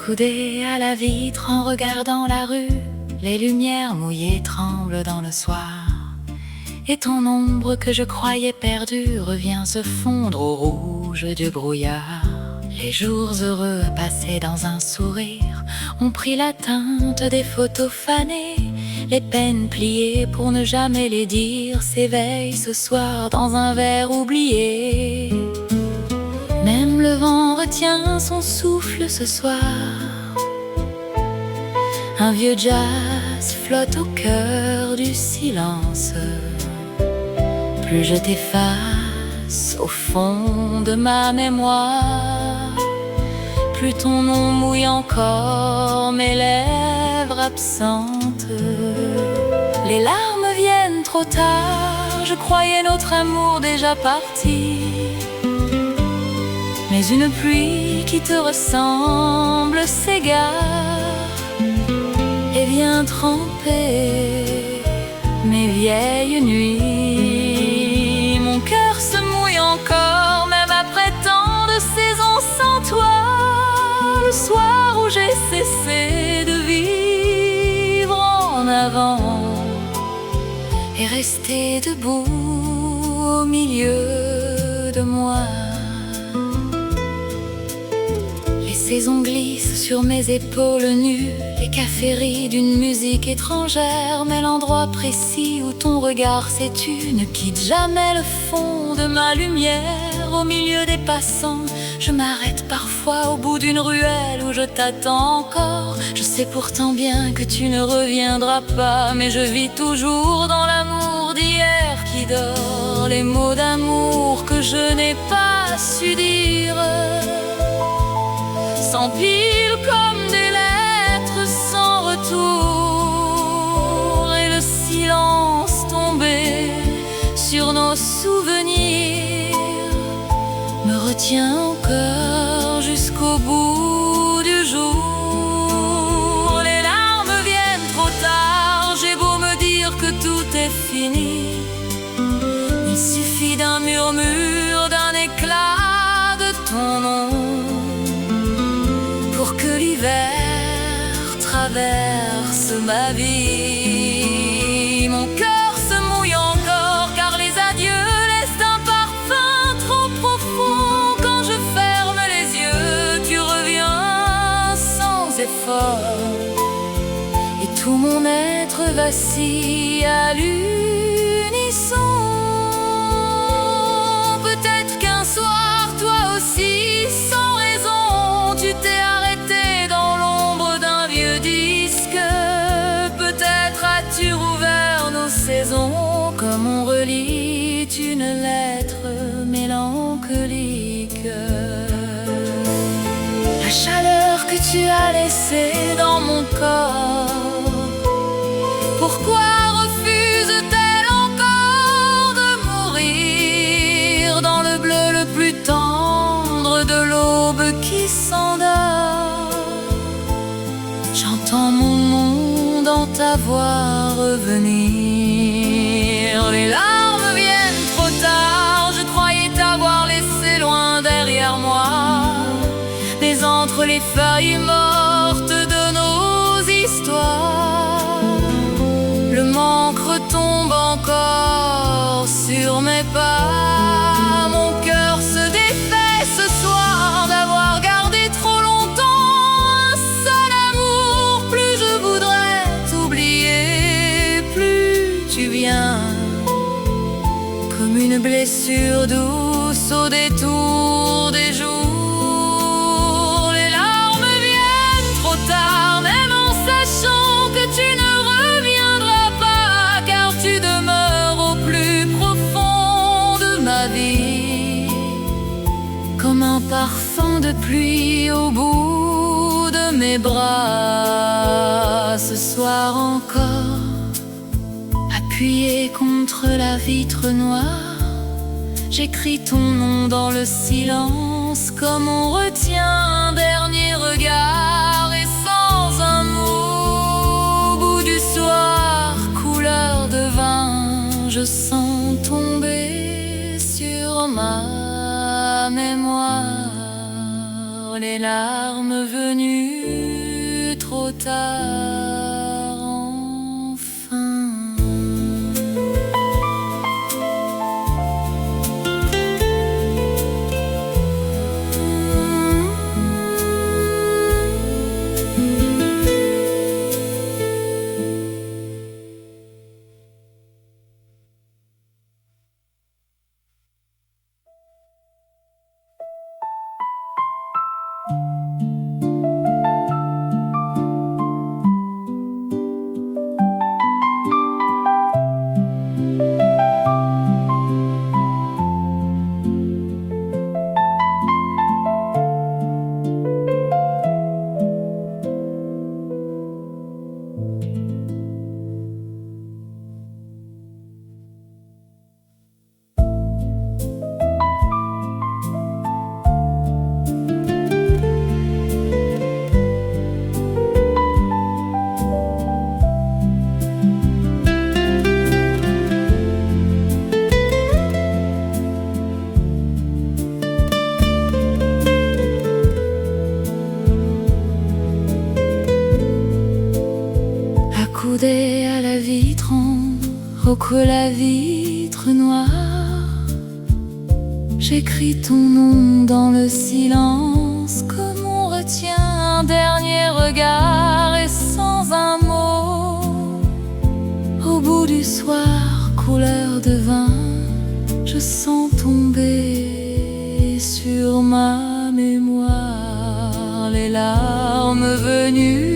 Accoudé à la vitre en regardant la rue, les lumières mouillées tremblent dans le soir. Et ton ombre que je croyais perdue revient se fondre au rouge du brouillard. Les jours heureux passés dans un sourire ont pris la teinte des photos fanées. Les peines pliées pour ne jamais les dire s'éveillent ce soir dans un verre oublié. Même le vent retient son souffle ce soir. Un vieux jazz flotte au cœur du silence. Plus je t'efface au fond de ma mémoire, plus ton nom mouille encore mes lèvres absentes. Les larmes viennent trop tard, je croyais notre amour déjà parti. Mais une pluie qui te ressemble s'égare et vient tremper mes vieilles nuits. Mon cœur se mouille encore, même après tant de saisons sans toi. Le soir où j'ai cessé de vivre en avant et rester debout au milieu de moi. Les saisons glissent sur mes épaules nues, les caféteries d'une musique étrangère. Mais l'endroit précis où ton regard s'étue ne quitte jamais le fond de ma lumière. Au milieu des passants, je m'arrête parfois au bout d'une ruelle où je t'attends encore. Je sais pourtant bien que tu ne reviendras pas, mais je vis toujours dans l'amour d'hier qui dort. Les mots d'amour que je n'ai pas su dire s'empilent comme des lettres sans retour, et le silence tombé sur nos souvenirs me retient encore jusqu'au bout du jour. Les larmes viennent trop tard, j'ai beau me dire que tout est fini, il suffit d'un murmure, d'un éclat de ton nom pour que l'hiver traverse ma vie. Mon cœur se mouille encore car les adieux laissent un parfum trop profond. Quand je ferme les yeux, tu reviens sans effort, et tout mon être vacille à l'unisson. Peut-être qu'un soir, toi aussi, sans raison, tu t'es arrêté dans l'ombre d'un vieux disque. Peut-être as-tu rouvert nos saisons comme on relit une lettre mélancolique. La chaleur que tu as laissée dans mon corps, pourquoi refuse-t-elle encore de mourir dans le bleu le plus tendre de l'aube qui s'endort? J'entends mon nom dans ta voix revenir. Les larmes viennent trop tard, je croyais t'avoir laissé loin derrière moi. Mais entre les feuilles mortes de nos histoires, le manque retombe encore sur mes pas. Mon cœur se défait ce soir d'avoir gardé trop longtemps un seul amour. Plus je voudrais t'oublier, plus tu viens comme une blessure douce au détour des jours. Les larmes viennent trop tard, même en sachant que tu ne reviendras pas, car tu demeures au plus profond de ma vie, comme un parfum de pluie au bout de mes bras. Ce soir encore, appuyé contre la vitre noire, j'écris ton nom dans le silence, comme on retient un dernier regard. Et sans un mot, au bout du soir, couleur de vin, je sens tomber sur ma mémoire les larmes venues tard enfin. Accoudé à la vitre, en recoue la vitre noire. J'écris ton nom dans le silence, comme on retient un dernier regard, et sans un mot. Au bout du soir, couleur de vin, je sens tomber sur ma mémoire les larmes venues